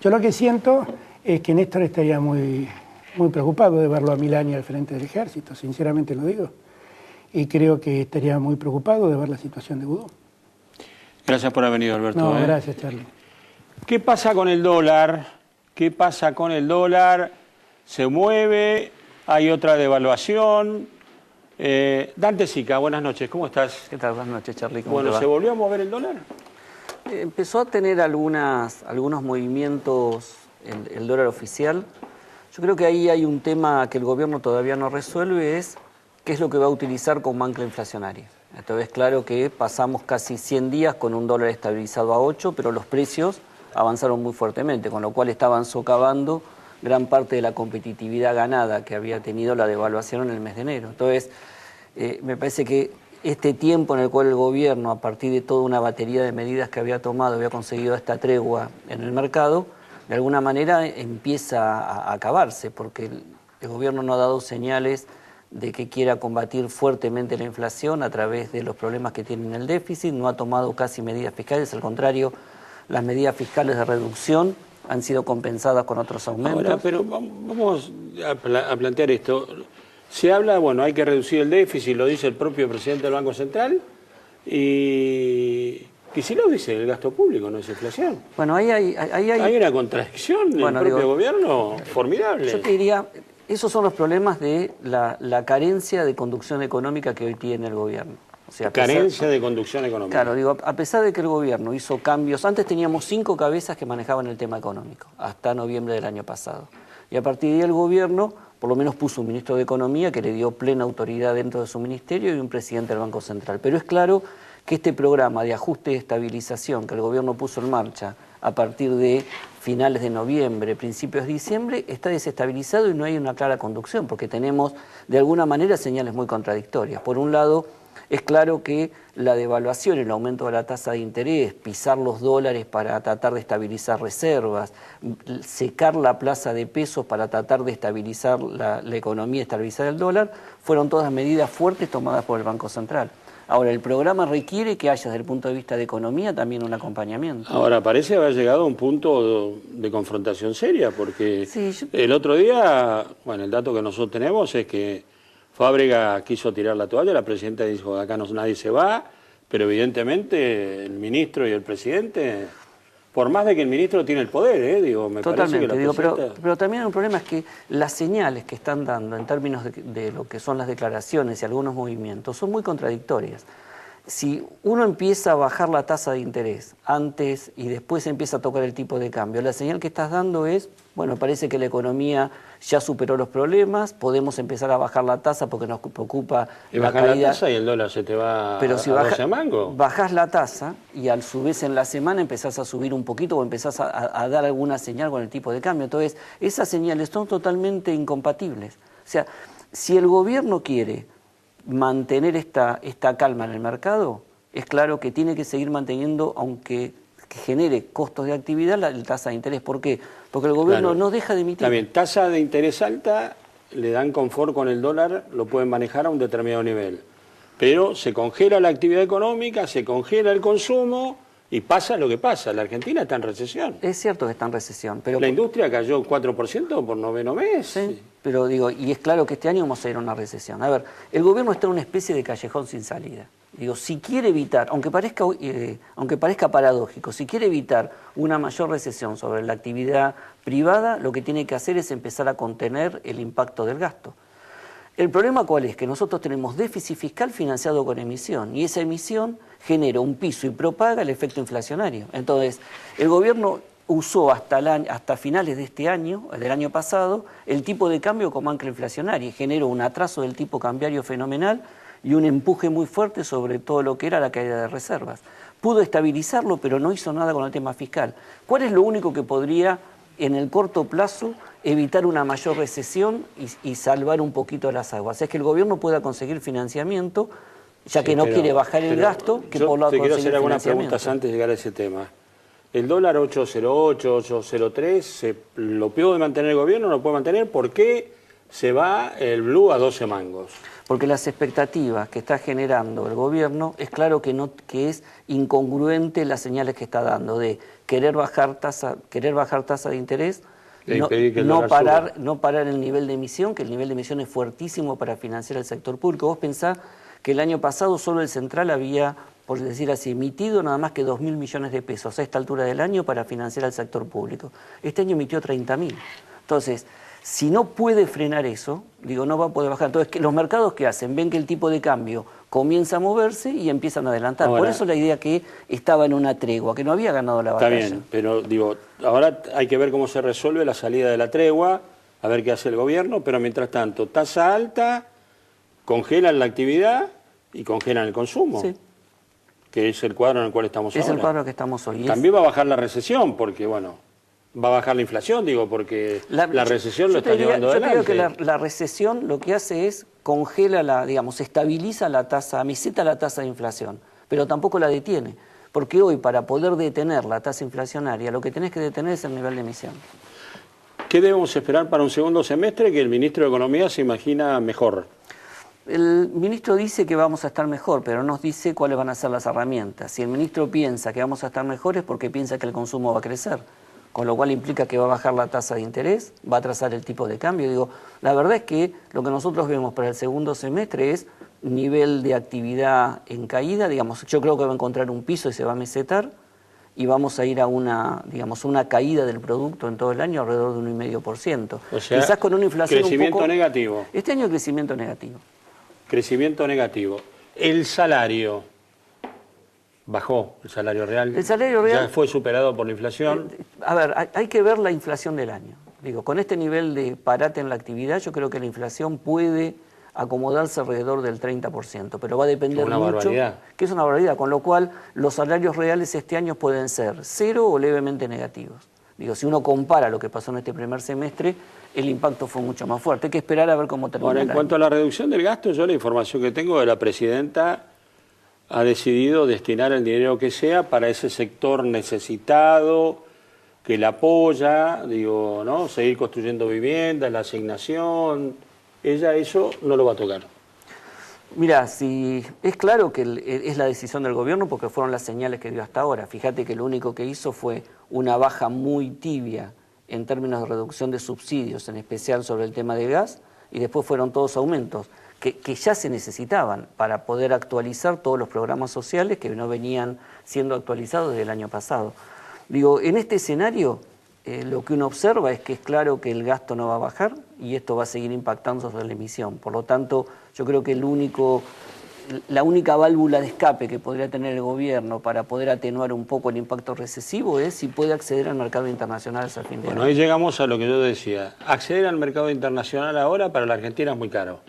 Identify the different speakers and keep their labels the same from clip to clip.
Speaker 1: Yo lo que siento es que Néstor estaría muy preocupado de verlo a Milani al frente del ejército, sinceramente lo digo. Y creo que estaría muy preocupado de ver la situación de Vudú.
Speaker 2: Gracias por haber venido, Alberto.
Speaker 1: No, gracias, Charlie.
Speaker 2: ¿Qué pasa con el dólar? ¿Qué pasa con el dólar? ¿Se mueve? ¿Hay otra devaluación? Dante Sica, buenas noches, ¿cómo estás?
Speaker 3: ¿Qué tal? Buenas noches, Charlie. ¿Cómo te
Speaker 2: Bueno,
Speaker 3: va?
Speaker 2: ¿se volvió a mover el dólar?
Speaker 3: Empezó a tener algunos movimientos el dólar oficial. Yo creo que ahí hay un tema que el gobierno todavía no resuelve, es qué es lo que va a utilizar como ancla inflacionaria. Entonces, claro que pasamos casi 100 días con un dólar estabilizado a 8, pero los precios avanzaron muy fuertemente, con lo cual estaban socavando gran parte de la competitividad ganada que había tenido la devaluación en el mes de enero. Entonces, me parece que este tiempo en el cual el gobierno, a partir de toda una batería de medidas que había tomado, había conseguido esta tregua en el mercado, de alguna manera empieza a acabarse, porque el gobierno no ha dado señales de que quiera combatir fuertemente la inflación a través de los problemas que tiene en el déficit, no ha tomado casi medidas fiscales, al contrario, las medidas fiscales de reducción han sido compensadas con otros aumentos.
Speaker 2: Ahora, pero vamos a plantear esto. Se habla, bueno, hay que reducir el déficit, lo dice el propio presidente del Banco Central, y Kicillof dice el gasto público no es inflación.
Speaker 3: Bueno,
Speaker 2: hay una contradicción en el propio gobierno formidable.
Speaker 3: Yo te diría, esos son los problemas de la carencia de conducción económica que hoy tiene el gobierno. O sea,
Speaker 2: carencia de conducción económica.
Speaker 3: Claro, digo, a pesar de que el gobierno hizo cambios, antes teníamos 5 cabezas que manejaban el tema económico, hasta noviembre del año pasado. Y a partir de ahí el gobierno, por lo menos puso un ministro de Economía que le dio plena autoridad dentro de su ministerio y un presidente del Banco Central. Pero es claro que este programa de ajuste y estabilización que el gobierno puso en marcha a partir de finales de noviembre, principios de diciembre, está desestabilizado y no hay una clara conducción, porque tenemos de alguna manera señales muy contradictorias. Por un lado, es claro que la devaluación, el aumento de la tasa de interés, pisar los dólares para tratar de estabilizar reservas, secar la plaza de pesos para tratar de estabilizar la economía, estabilizar el dólar, fueron todas medidas fuertes tomadas por el Banco Central. Ahora, el programa requiere que haya, desde el punto de vista de economía, también un acompañamiento.
Speaker 2: Ahora, parece haber llegado a un punto de confrontación seria, porque el otro día, bueno, el dato que nosotros tenemos es que Fábrega quiso tirar la toalla, la presidenta dijo, acá nadie se va, pero evidentemente el ministro y el presidente, por más de que el ministro tiene el poder, me parece que la presidenta...
Speaker 3: pero también hay un problema, es que las señales que están dando en términos de lo que son las declaraciones y algunos movimientos son muy contradictorias. Si uno empieza a bajar la tasa de interés antes y después empieza a tocar el tipo de cambio, la señal que estás dando es, bueno, parece que la economía ya superó los problemas, podemos empezar a bajar la tasa porque nos preocupa
Speaker 2: la caída. Bajar la tasa y el dólar se te va
Speaker 3: pero si
Speaker 2: a 12 mangos.
Speaker 3: Bajás la tasa y a su vez en la semana empezás a subir un poquito o empezás a dar alguna señal con el tipo de cambio. Entonces, esas señales son totalmente incompatibles. O sea, si el gobierno quiere mantener esta calma en el mercado, es claro que tiene que seguir manteniendo, aunque genere costos de actividad, la tasa de interés. ¿Por qué? Porque el gobierno no deja de emitir.
Speaker 2: También, tasa de interés alta, le dan confort con el dólar, lo pueden manejar a un determinado nivel. Pero se congela la actividad económica, se congela el consumo y pasa lo que pasa. La Argentina está en recesión.
Speaker 3: Es cierto que está en recesión. Pero
Speaker 2: la industria cayó 4% por noveno mes.
Speaker 3: Sí, pero digo, y es claro que este año vamos a ir a una recesión. A ver, el gobierno está en una especie de callejón sin salida. Digo, si quiere evitar, aunque parezca paradójico, si quiere evitar una mayor recesión sobre la actividad privada, lo que tiene que hacer es empezar a contener el impacto del gasto. El problema ¿cuál es? Que nosotros tenemos déficit fiscal financiado con emisión, y esa emisión genera un piso y propaga el efecto inflacionario. Entonces, el gobierno usó hasta finales de este año, del año pasado, el tipo de cambio como ancla inflacionaria y generó un atraso del tipo cambiario fenomenal y un empuje muy fuerte sobre todo lo que era la caída de reservas. Pudo estabilizarlo, pero no hizo nada con el tema fiscal. ¿Cuál es lo único que podría, en el corto plazo, evitar una mayor recesión y salvar un poquito las aguas? Es que el gobierno pueda conseguir financiamiento, ya que no quiere bajar el gasto, que por lo
Speaker 2: te quiero hacer algunas preguntas antes de llegar a ese tema. El dólar 8.08, 8.03, ¿lo puede mantener el gobierno? ¿No lo puede mantener? ¿Por qué? se va el blue a 12 mangos.
Speaker 3: Porque las expectativas que está generando el gobierno, es claro que es incongruente las señales que está dando de querer bajar tasa de interés, no parar el nivel de emisión, que el nivel de emisión es fuertísimo para financiar el sector público. Vos pensás que el año pasado solo el Central había, por decir así, emitido nada más que 2.000 millones de pesos a esta altura del año para financiar al sector público. Este año emitió 30.000. Entonces, si no puede frenar eso, no va a poder bajar. Entonces, los mercados, ¿qué hacen? Ven que el tipo de cambio comienza a moverse y empiezan a adelantar. Ahora, por eso la idea que estaba en una tregua, que no había ganado la batalla.
Speaker 2: Está bien, pero ahora hay que ver cómo se resuelve la salida de la tregua, a ver qué hace el gobierno, pero mientras tanto, tasa alta, congelan la actividad y congelan el consumo. Sí. Que es el cuadro en el cual estamos ahora.
Speaker 3: Es el cuadro que estamos hoy.
Speaker 2: También va a bajar la recesión, porque, va a bajar la inflación, porque la recesión lo está llevando adelante.
Speaker 3: Yo creo que la recesión lo que hace es congela estabiliza la tasa, meseta la tasa de inflación, pero tampoco la detiene. Porque hoy, para poder detener la tasa inflacionaria, lo que tenés que detener es el nivel de emisión.
Speaker 2: ¿Qué debemos esperar para un segundo semestre que el ministro de Economía se imagina mejor?
Speaker 3: El ministro dice que vamos a estar mejor, pero no nos dice cuáles van a ser las herramientas. Si el ministro piensa que vamos a estar mejor es porque piensa que el consumo va a crecer, con lo cual implica que va a bajar la tasa de interés, va a trazar el tipo de cambio. La verdad es que lo que nosotros vemos para el segundo semestre es nivel de actividad en caída. Yo creo que va a encontrar un piso y se va a mesetar, y vamos a ir a una caída del producto en todo el año alrededor de 1,5%.
Speaker 2: O sea,
Speaker 3: quizás con una inflación
Speaker 2: crecimiento negativo.
Speaker 3: Este año crecimiento negativo.
Speaker 2: Crecimiento negativo. El salario bajó, el salario real.
Speaker 3: El salario real
Speaker 2: ya fue superado por la inflación.
Speaker 3: A ver, hay que ver la inflación del año. Con este nivel de parate en la actividad, yo creo que la inflación puede acomodarse alrededor del 30%, pero va a depender mucho.
Speaker 2: Barbaridad.
Speaker 3: Que es una barbaridad, con lo cual los salarios reales este año pueden ser cero o levemente negativos. Si uno compara lo que pasó en este primer semestre, el impacto fue mucho más fuerte. Hay que esperar a ver cómo termina.
Speaker 2: Ahora, en cuanto a la reducción del gasto, yo la información que tengo de la presidenta ha decidido destinar el dinero que sea para ese sector necesitado, que la apoya, seguir construyendo viviendas, la asignación. Ella eso no lo va a tocar.
Speaker 3: Mira, si es claro que es la decisión del gobierno porque fueron las señales que dio hasta ahora. Fíjate que lo único que hizo fue una baja muy tibia en términos de reducción de subsidios, en especial sobre el tema de gas, y después fueron todos aumentos que ya se necesitaban para poder actualizar todos los programas sociales que no venían siendo actualizados desde el año pasado. En este escenario lo que uno observa es que es claro que el gasto no va a bajar y esto va a seguir impactando sobre la emisión. Por lo tanto, yo creo que la única válvula de escape que podría tener el gobierno para poder atenuar un poco el impacto recesivo es si puede acceder al mercado internacional hasta el fin de año.
Speaker 2: Ahí llegamos a lo que yo decía. Acceder al mercado internacional ahora para la Argentina es muy caro.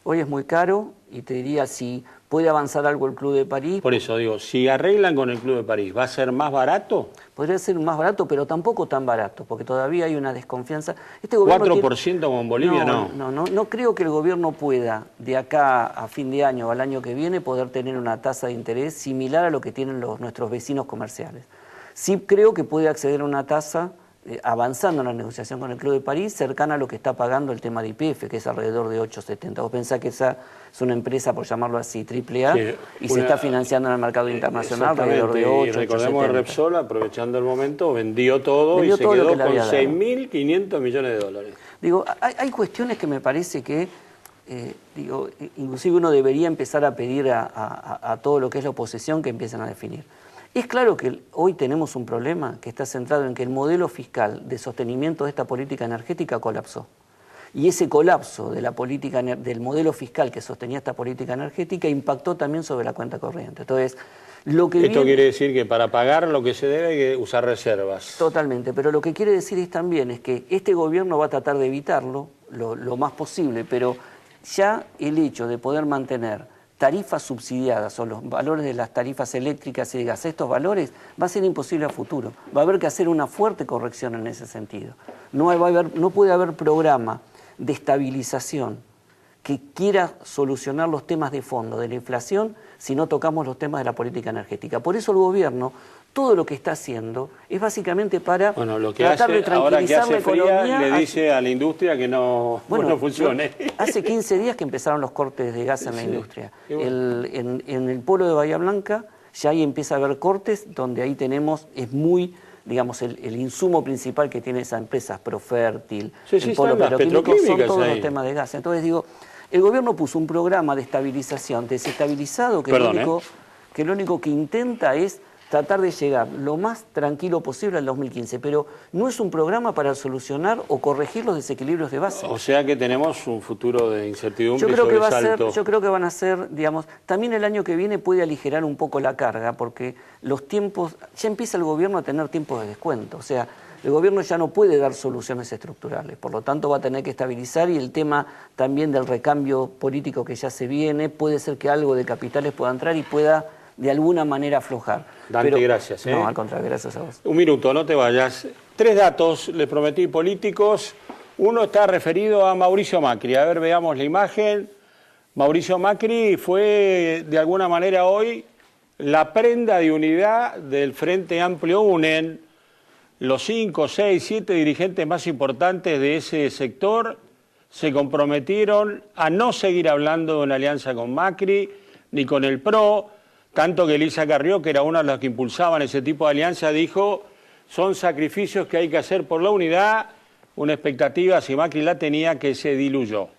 Speaker 3: Hoy es muy caro y te diría si puede avanzar algo el Club de París.
Speaker 2: Por eso si arreglan con el Club de París, ¿va a ser más barato?
Speaker 3: Podría ser más barato, pero tampoco tan barato, porque todavía hay una desconfianza.
Speaker 2: 4% con Bolivia
Speaker 3: no creo que el gobierno pueda, de acá a fin de año o al año que viene, poder tener una tasa de interés similar a lo que tienen nuestros vecinos comerciales. Sí creo que puede acceder a una tasa, avanzando en la negociación con el Club de París, cercana a lo que está pagando el tema de YPF, que es alrededor de 8,70. Vos pensás que esa es una empresa, por llamarlo así, AAA, y se está financiando en el mercado internacional alrededor de 8,70. Y
Speaker 2: recordemos que Repsol, aprovechando el momento, vendió todo y se quedó con 6.500 millones de dólares.
Speaker 3: Hay cuestiones que me parece que, inclusive uno debería empezar a pedir a todo lo que es la oposición que empiecen a definir. Es claro que hoy tenemos un problema que está centrado en que el modelo fiscal de sostenimiento de esta política energética colapsó. Y ese colapso de del modelo fiscal que sostenía esta política energética impactó también sobre la cuenta corriente. Entonces,
Speaker 2: Esto quiere decir que para pagar lo que se debe hay que usar reservas.
Speaker 3: Totalmente, pero lo que quiere decir también es que este gobierno va a tratar de evitarlo lo más posible, pero ya el hecho de poder mantener tarifas subsidiadas o los valores de las tarifas eléctricas y de gas, estos valores, va a ser imposible a futuro. Va a haber que hacer una fuerte corrección en ese sentido. No puede haber programa de estabilización que quiera solucionar los temas de fondo de la inflación si no tocamos los temas de la política energética. Por eso el gobierno todo lo que está haciendo es básicamente para
Speaker 2: lo que
Speaker 3: tratar
Speaker 2: hace,
Speaker 3: de tranquilizar la economía.
Speaker 2: Le dice a la industria que no funcione.
Speaker 3: Hace 15 días que empezaron los cortes de gas en la industria. En el polo de Bahía Blanca ya ahí empieza a haber cortes, donde ahí tenemos, es muy, digamos, el insumo principal que tiene esa empresa, Profértil, el polo petroquímico, son todos los temas de gas. Entonces digo, el gobierno puso un programa de estabilización desestabilizado que lo único que intenta es tratar de llegar lo más tranquilo posible al 2015, pero no es un programa para solucionar o corregir los desequilibrios de base.
Speaker 2: O sea que tenemos un futuro de incertidumbre.
Speaker 3: Yo creo que van a ser, digamos, también el año que viene puede aligerar un poco la carga, porque los tiempos, ya empieza el gobierno a tener tiempos de descuento, o sea, el gobierno ya no puede dar soluciones estructurales, por lo tanto va a tener que estabilizar, y el tema también del recambio político que ya se viene, puede ser que algo de capitales pueda entrar y pueda de alguna manera aflojar.
Speaker 2: Dante, gracias.
Speaker 3: No, al contrario, gracias a vos.
Speaker 2: Un minuto, no te vayas. 3 datos, les prometí, políticos. Uno está referido a Mauricio Macri. A ver, veamos la imagen. Mauricio Macri fue, de alguna manera hoy, la prenda de unidad del Frente Amplio UNEN. Los 5, 6, 7 dirigentes más importantes de ese sector se comprometieron a no seguir hablando de una alianza con Macri ni con el PRO, tanto que Elisa Carrió, que era una de las que impulsaban ese tipo de alianza, dijo, son sacrificios que hay que hacer por la unidad, una expectativa, si Macri la tenía, que se diluyó.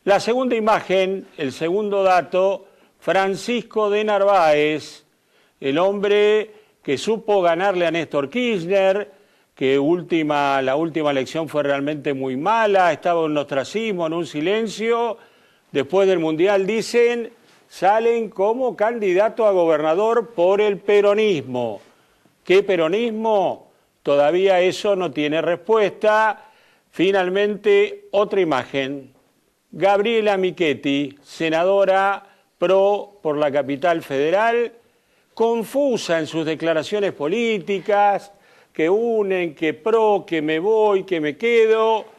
Speaker 2: La segunda imagen, el segundo dato, Francisco de Narváez, el hombre que supo ganarle a Néstor Kirchner, que la última elección fue realmente muy mala, estaba en un ostracismo, en un silencio, después del Mundial dicen, salen como candidato a gobernador por el peronismo. ¿Qué peronismo? Todavía eso no tiene respuesta. Finalmente, otra imagen. Gabriela Michetti, senadora PRO por la Capital Federal, confusa en sus declaraciones políticas, que unen, que PRO, que me voy, que me quedo.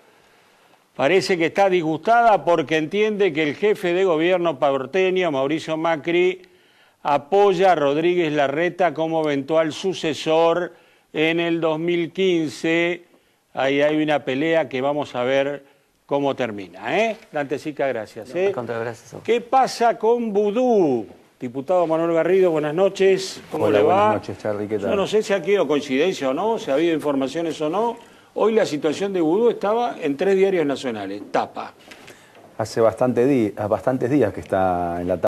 Speaker 2: Parece que está disgustada porque entiende que el jefe de gobierno porteño, Mauricio Macri, apoya a Rodríguez Larreta como eventual sucesor en el 2015. Ahí hay una pelea que vamos a ver cómo termina. Dante Sica, gracias.
Speaker 3: Gracias.
Speaker 2: ¿Qué pasa con Vudú? Diputado Manuel Garrido, buenas noches. ¿Cómo le va?
Speaker 4: Buenas noches, Charly, ¿qué tal?
Speaker 2: Yo no sé si ha habido coincidencia o no, si ha habido informaciones o no. Hoy la situación de Vudú estaba en 3 diarios nacionales, tapa.
Speaker 4: Hace bastantes días que está en la tapa.